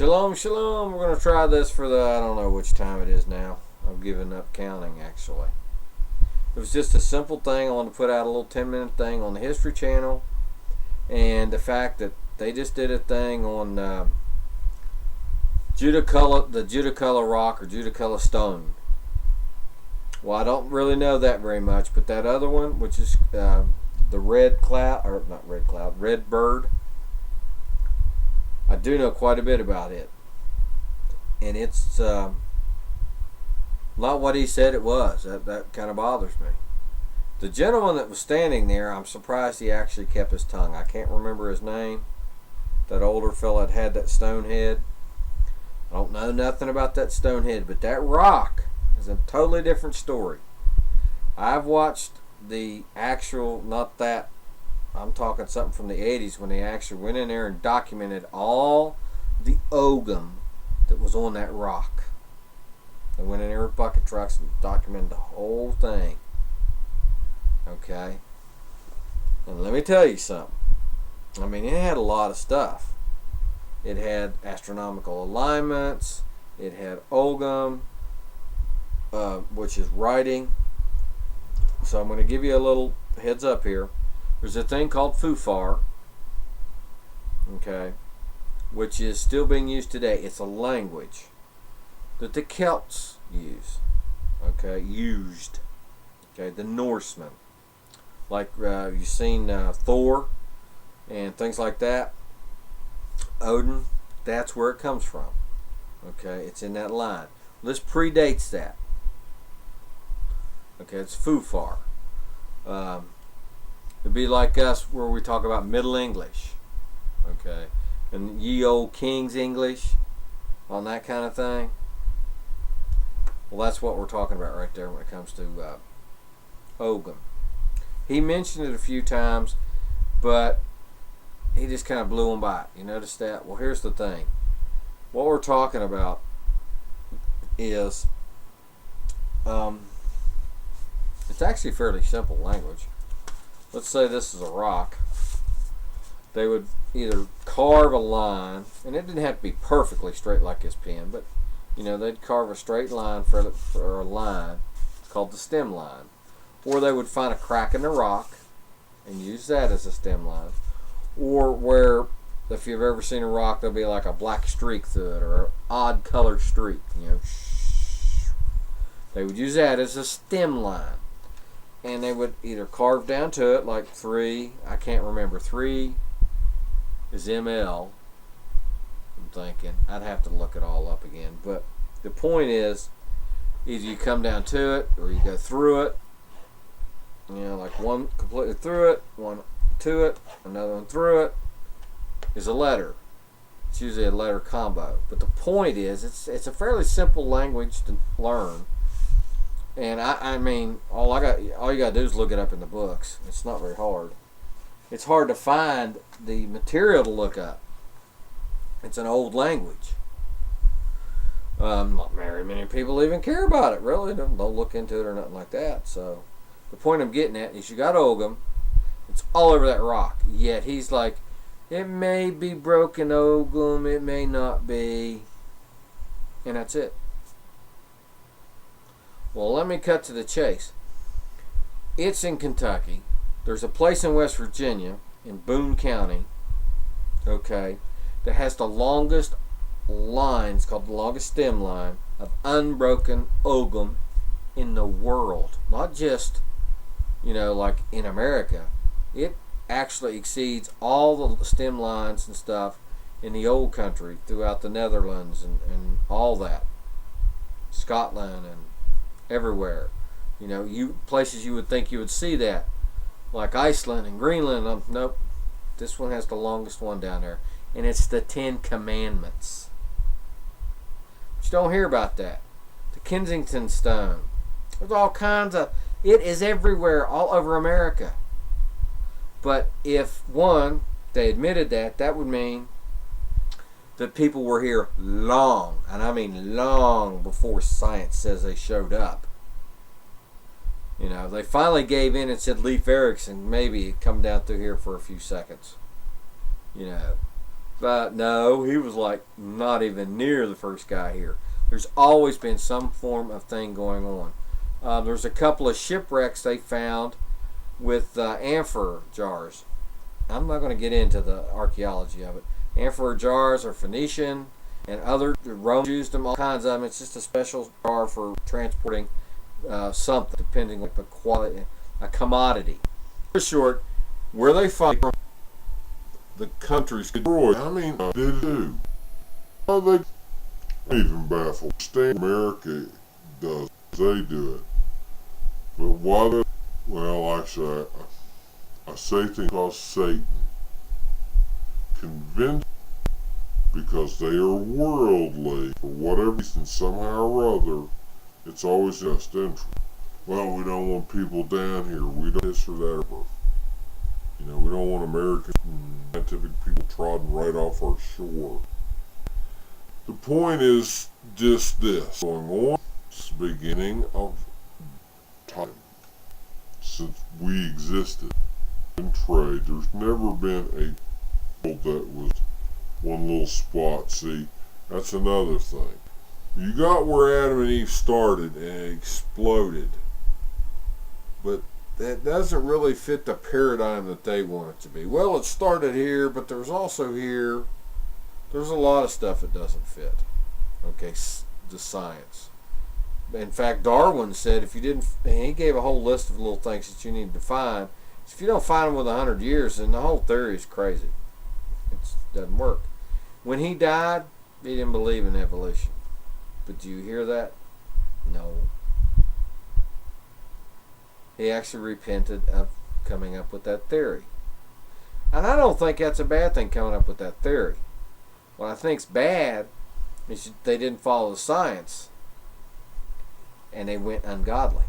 Shalom, shalom. We're going to try this for I don't know which time it is now. I've given up counting, actually. It was just a simple thing. I wanted to put out a little 10-minute thing on the History Channel. And the fact that they just did a thing on the Judaculla rock or Judaculla stone. Well, I don't really know that very much, but that other one, which is the red bird, I do know quite a bit about it. And it's not what he said it was. That kind of bothers me. The gentleman that was standing there, I'm surprised he actually kept his tongue. I can't remember his name. That older fella that had that stone head. I don't know nothing about that stone head, but that rock is a totally different story. I've watched the actual, not that, I'm talking something from the 80s when they actually went in there and documented all the ogham that was on that rock. They went in there with bucket trucks and documented the whole thing. Okay? And let me tell you something. I mean, it had a lot of stuff. It had astronomical alignments. It had ogham, which is writing. So I'm going to give you a little heads up here. There's a thing called Fufar, okay, which is still being used today. It's a language that the Celts used, the Norsemen. Like you've seen Thor and things like that. Odin, that's where it comes from. Okay, it's in that line. This predates that. Okay, it's Fufar. It'd be like us where we talk about Middle English. Okay, and ye old King's English, on that kind of thing. Well, that's what we're talking about right there when it comes to ogham. He mentioned it a few times, but he just kind of blew them by it. You notice that? Well, here's the thing. What we're talking about is it's actually fairly simple language. Let's say this is a rock. They would either carve a line, and it didn't have to be perfectly straight like this pen, but they'd carve a straight line for a line. It's called the stem line. Or they would find a crack in the rock and use that as a stem line. Or where, if you've ever seen a rock, there'll be like a black streak through it or an odd colored streak. They would use that as a stem line. And they would either carve down to it like 3, I can't remember, 3 is ML. I'm thinking, I'd have to look it all up again. But the point is, either you come down to it or you go through it. Like one completely through it, one to it, another one through it is a letter. It's usually a letter combo. But the point is, it's a fairly simple language to learn. And I mean, all you gotta do is look it up in the books. It's not very hard. It's hard to find the material to look up. It's an old language. Not very many people even care about it, really. Don't look into it or nothing like that. So the point I'm getting at is you got ogham. It's all over that rock. Yet he's like, it may be broken ogham, it may not be. And that's it. Well, let me cut to the chase. It's in Kentucky. There's a place in West Virginia, in Boone County, that has the longest line, it's called the longest stem line, of unbroken ogham in the world. Not just, like in America. It actually exceeds all the stem lines and stuff in the old country, throughout the Netherlands and all that. Scotland and everywhere. Places you would think you would see that, like Iceland and Greenland. Nope. This one has the longest one down there, and it's the 10 Commandments. But you don't hear about that. The Kensington Stone. There's all kinds of. It is everywhere, all over America. But if they admitted that would mean that people were here long, and I mean long before science says they showed up. They finally gave in and said Leif Erikson maybe come down through here for a few seconds. No, he was like not even near the first guy here. There's always been some form of thing going on. There's a couple of shipwrecks they found with amphora jars. I'm not going to get into the archaeology of it. Amphora jars are Phoenician and other Romans used them, all kinds of them. It's just a special jar for transporting something, depending on the quality, a commodity. For short, where they find The country's destroyed. I mean, did it do? How they even baffled. State America does. They do it. But why the, well, I say things because Satan convinced because they are worldly for whatever reason, somehow or other. It's always just interest. Well, we don't want people down here. We don't this or that. You know, we don't want American scientific people trodden right off our shore. The point is just this. Going on since the beginning of time. Since we existed in trade, there's never been a world that was one little spot. See, that's another thing. You got where Adam and Eve started and it exploded. But that doesn't really fit the paradigm that they want it to be. Well, it started here, but there's also here. There's a lot of stuff that doesn't fit. Okay, the science. In fact, Darwin said if you didn't, he gave a whole list of little things that you need to find. If you don't find them within 100 years, then the whole theory is crazy. It doesn't work. When he died, he didn't believe in evolution. But do you hear that? No. He actually repented of coming up with that theory. And I don't think that's a bad thing, coming up with that theory. What I think's bad is they didn't follow the science and they went ungodly.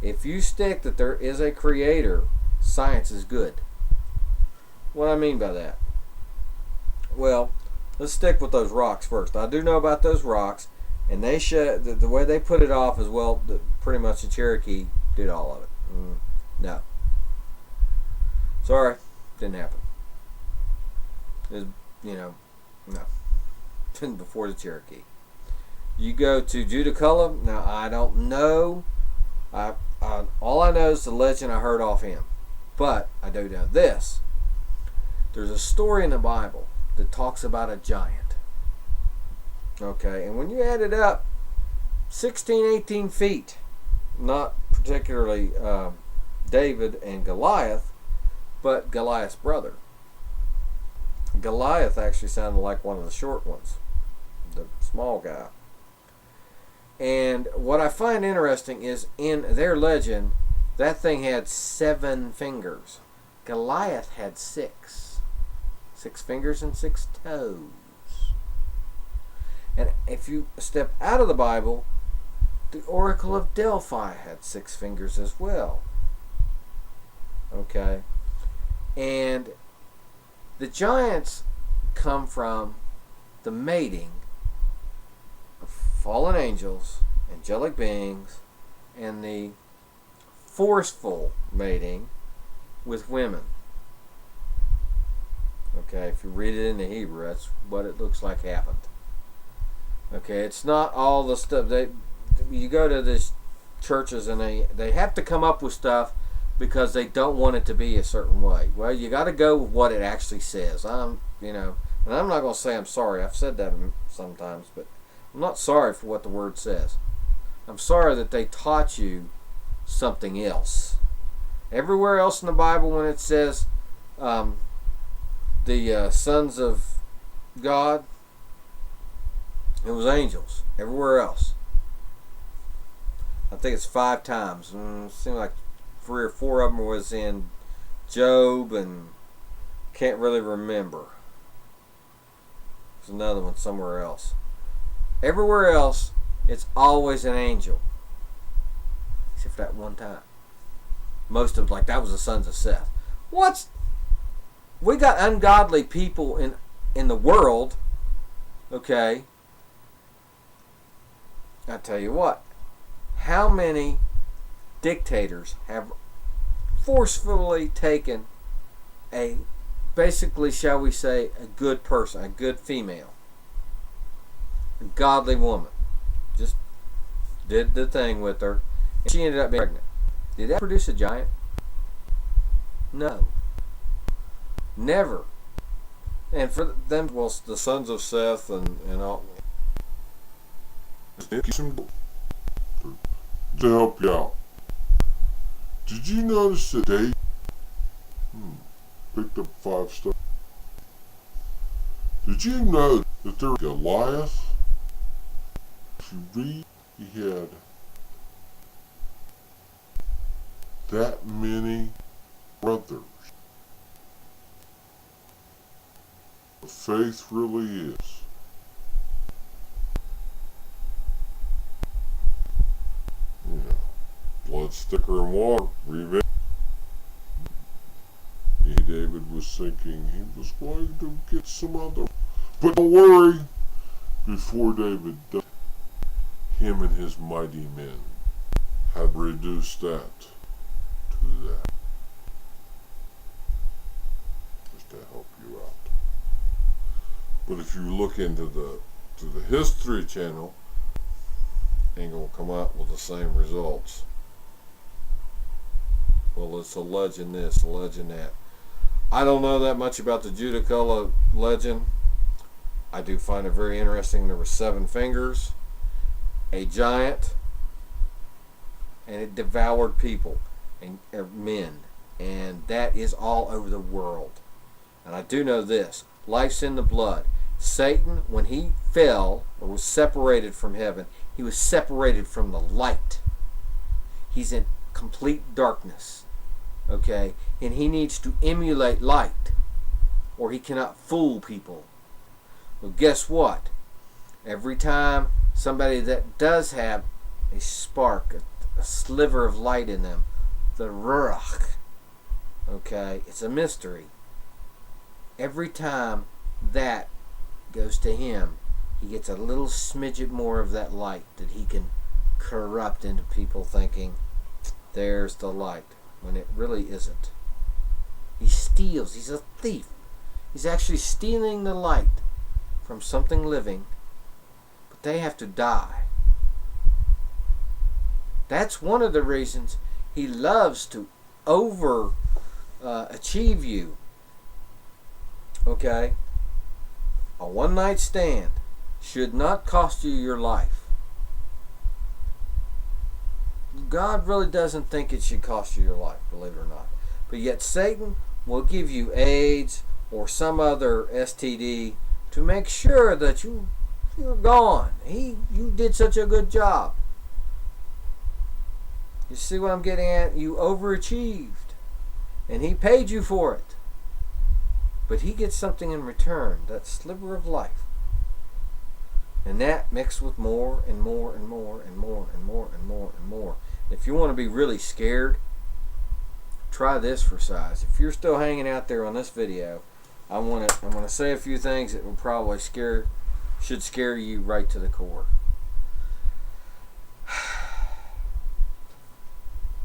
If you stick that there is a creator, science is good. What do I mean by that? Well, let's stick with those rocks first. I do know about those rocks, and they show the way they put it off as well. Pretty much the Cherokee did all of it. No, sorry, didn't happen. It was, no, before the Cherokee. You go to Judaculla. Now I don't know. All I know is the legend I heard off him, but I do know this. There's a story in the Bible that talks about a giant. Okay, and when you add it up, 16, 18 feet, not particularly David and Goliath, but Goliath's brother. Goliath actually sounded like one of the short ones, the small guy. And what I find interesting is in their legend, that thing had 7 fingers. Goliath had 6. 6 fingers and 6 toes. And if you step out of the Bible, the Oracle of Delphi had 6 fingers as well. Okay? And the giants come from the mating of fallen angels, angelic beings, and the forceful mating with women. Okay, if you read it in the Hebrew, that's what it looks like happened. Okay, it's not all the stuff you go to these churches and they have to come up with stuff because they don't want it to be a certain way. Well, you got to go with what it actually says. And I'm not going to say I'm sorry. I've said that sometimes, but I'm not sorry for what the word says. I'm sorry that they taught you something else. Everywhere else in the Bible, when it says the sons of God, it was angels. Everywhere else. I think it's 5 times. It seemed like 3 or 4 of them was in Job, and can't really remember. There's another one somewhere else. Everywhere else, it's always an angel. Except for that one time. Most of that was the sons of Seth. We got ungodly people in the world. Okay. I tell you what. How many dictators have forcefully taken a basically, shall we say, a good person, a good female, a godly woman. Just did the thing with her, and she ended up being pregnant. Did that produce a giant? No. Never. And for them, well, the sons of Seth and all. To help you out. Did you notice that David picked up 5 stars? Did you know that there was Goliath? If you read, he had that many brothers. The faith really is. Blood, sticker, and water. Revenge. David was thinking he was going to get some other. But don't worry. Before David died, him and his mighty men had reduced that to that. Just to help you out. But if you look into the History Channel, ain't gonna come out with the same results. Well, it's a legend this, a legend that. I don't know that much about the Judiculla legend. I do find it very interesting. There were 7 fingers, a giant, and it devoured people and men, and that is all over the world. And I do know this: life's in the blood. Satan, when he fell or was separated from heaven, he was separated from the light. He's in complete darkness. Okay? And he needs to emulate light, or he cannot fool people. Well, guess what? Every time somebody that does have a spark, a sliver of light in them, the ruach, okay, it's a mystery. Every time that goes to him, he gets a little smidget more of that light that he can corrupt into people thinking, there's the light, when it really isn't. He steals. He's a thief. He's actually stealing the light from something living, but they have to die. That's one of the reasons he loves to achieve you. Okay? A one-night stand should not cost you your life. God really doesn't think it should cost you your life, believe it or not. But yet Satan will give you AIDS or some other STD to make sure that you're gone. You did such a good job. You see what I'm getting at? You overachieved. And he paid you for it. But he gets something in return, that sliver of life. And that mixed with more and more and more and more and more and more and more. If you want to be really scared, try this for size. If you're still hanging out there on this video, I'm gonna say a few things that will probably should scare you right to the core.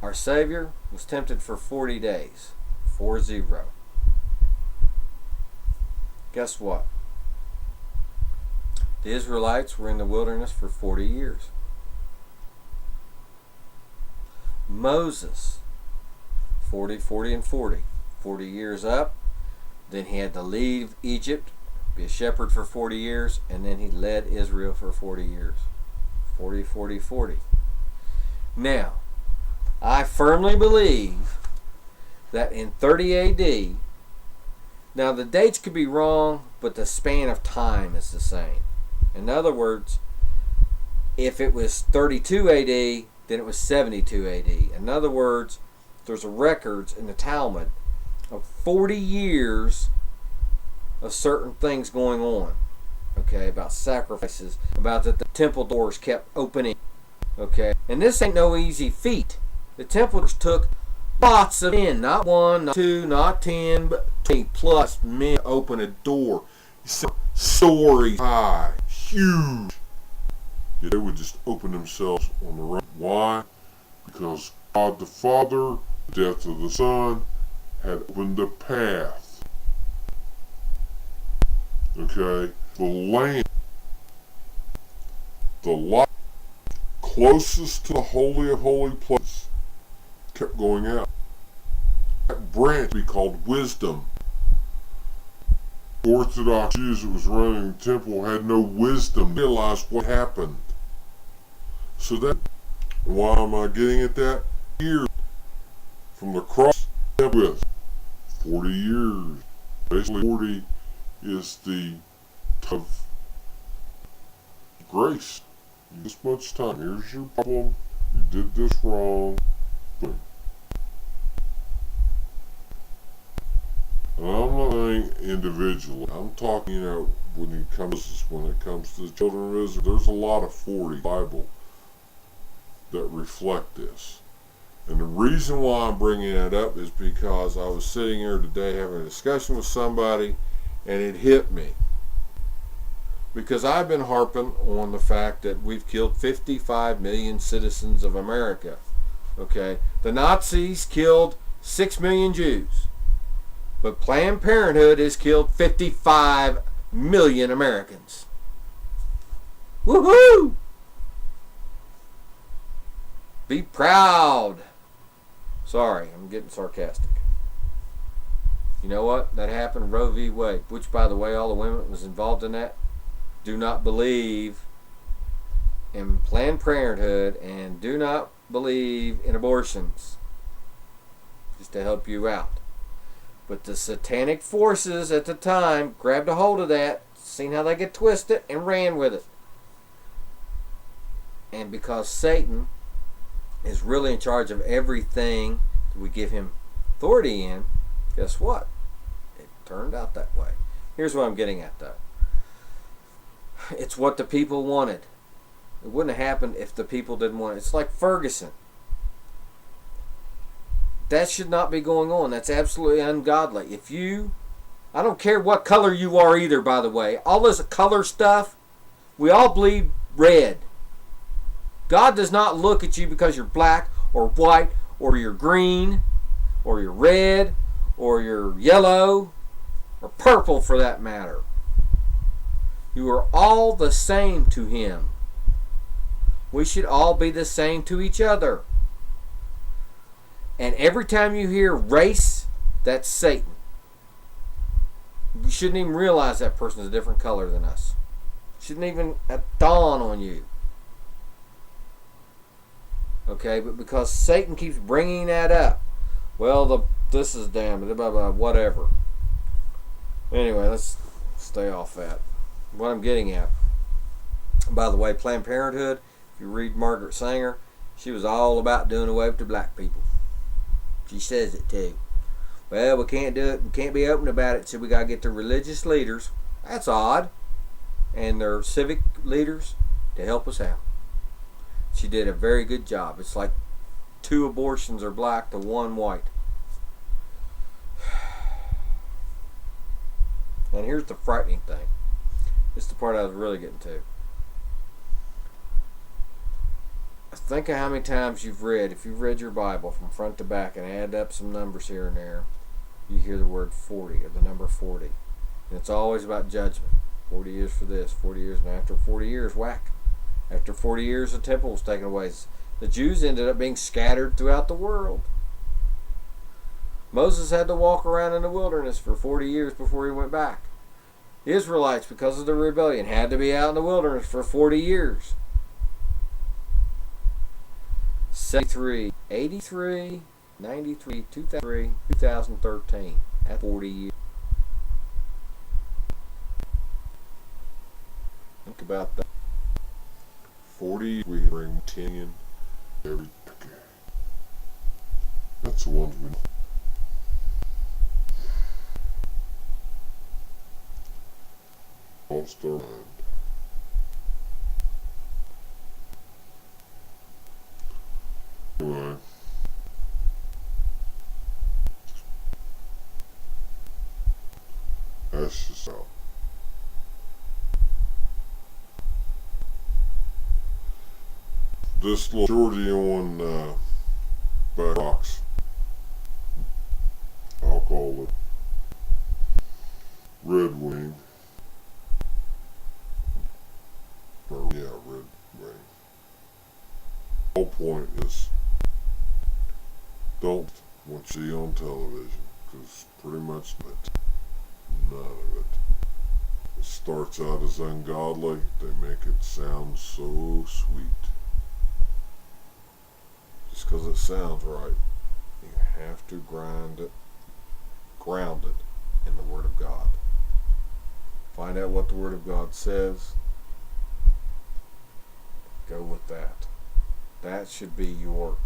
Our Savior was tempted for 40 days. 40. Guess what? The Israelites were in the wilderness for 40 years. Moses, 40, 40, and 40. 40 years up. Then he had to leave Egypt, be a shepherd for 40 years, and then he led Israel for 40 years. 40, 40, 40. Now, I firmly believe that in 30 AD, now the dates could be wrong, but the span of time is the same. In other words, if it was 32 AD, then it was 72 AD. In other words, there's records in the Talmud of 40 years of certain things going on. Okay, about sacrifices, about that the temple doors kept opening. Okay, and this ain't no easy feat. The templars took lots of men, not 1, not 2, not 10, but 20 plus men to open a door. Stories high, huge. Yet they would just open themselves on the run. Why? Because God the Father, the death of the Son, had opened the path Okay? The land, the light closest to the Holy of Holy Places kept going out. That branch we called wisdom. Orthodox Jews that was running the temple had no wisdom to realize what happened. So that, why am I getting at that? Years from the cross with 40 years. Basically 40 is the of grace. This much time. Here's your problem. You did this wrong. Boom. And I'm not saying individually. I'm talking, when it comes to the children of Israel, there's a lot of 40 Bible that reflect this. And the reason why I'm bringing that up is because I was sitting here today having a discussion with somebody, and it hit me. Because I've been harping on the fact that we've killed 55 million citizens of America. Okay? The Nazis killed 6 million Jews. But Planned Parenthood has killed 55 million Americans. Woohoo! Be proud. Sorry, I'm getting sarcastic. You know what? That happened, Roe v. Wade, which, by the way, all the women was involved in that do not believe in Planned Parenthood and do not believe in abortions. Just to help you out. But the satanic forces at the time grabbed a hold of that, seen how they get twisted, and ran with it. And because Satan is really in charge of everything that we give him authority in, guess what? It turned out that way. Here's what I'm getting at, though. It's what the people wanted. It wouldn't have happened if the people didn't want it. It's like Ferguson. That should not be going on. That's absolutely ungodly. I don't care what color you are either, by the way. All this color stuff, we all bleed red. God does not look at you because you're black or white or you're green or you're red or you're yellow or purple for that matter. You are all the same to Him. We should all be the same to each other. And every time you hear race, that's Satan. You shouldn't even realize that person is a different color than us. Shouldn't even dawn on you. Okay, but because Satan keeps bringing that up, well, this is damn, blah, blah, whatever. Anyway, let's stay off that. What I'm getting at, by the way, Planned Parenthood, if you read Margaret Sanger, she was all about doing away with the black people. She says it too. Well, we can't do it. We can't be open about it, so we got to get the religious leaders. That's odd. And their civic leaders to help us out. She did a very good job. It's like 2 abortions are black to 1 white. And here's the frightening thing. This is the part I was really getting to. Think of how many times you've read, if you've read your Bible from front to back and add up some numbers here and there, you hear the word 40, or the number 40. And it's always about judgment. 40 years for this, 40 years, and after 40 years, whack. After 40 years, the temple was taken away. The Jews ended up being scattered throughout the world. Moses had to walk around in the wilderness for 40 years before he went back. The Israelites, because of the rebellion, had to be out in the wilderness for 40 years. 73, 83, 93, 2003, 2013. At 40 years. Think about that. 40, we bring 10 in every decade. That's the ones we know. Lost our mind. Anyway. That's just how. This little shorty on back rocks. I'll call it Red Wing. point is, don't what you see on television, because pretty much none of it. It starts out as ungodly, they make it sound so sweet. Just because it sounds right, you have to ground it in the Word of God. Find out what the Word of God says. Go with that. That should be your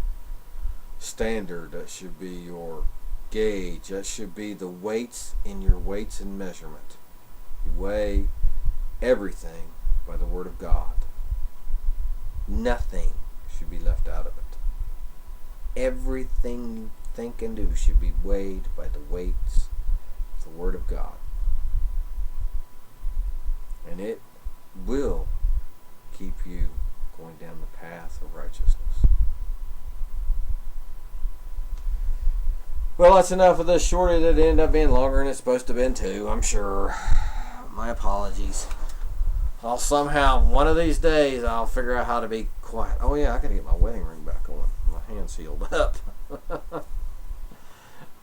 standard. That should be your gauge. That should be the weights in your weights and measurement. You weigh everything by the Word of God. Nothing should be left out of it. Everything you think and do should be weighed by the weights of the Word of God. And it will keep you going down the path of righteousness. Well, that's enough of this short. It ended up being longer than it's supposed to have been too, I'm sure. My apologies. I'll somehow, one of these days, I'll figure out how to be quiet. Oh yeah, I gotta get my wedding ring back on. My hand's healed up.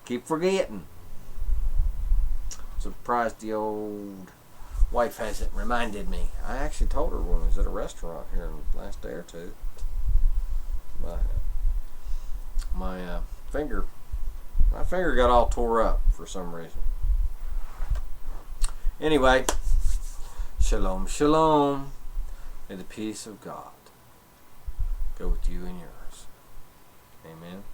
Keep forgetting. Surprised the old wife hasn't reminded me. I actually told her when I was at a restaurant here in the last day or two. My finger got all tore up for some reason. Anyway, shalom, shalom. May the peace of God go with you and yours. Amen.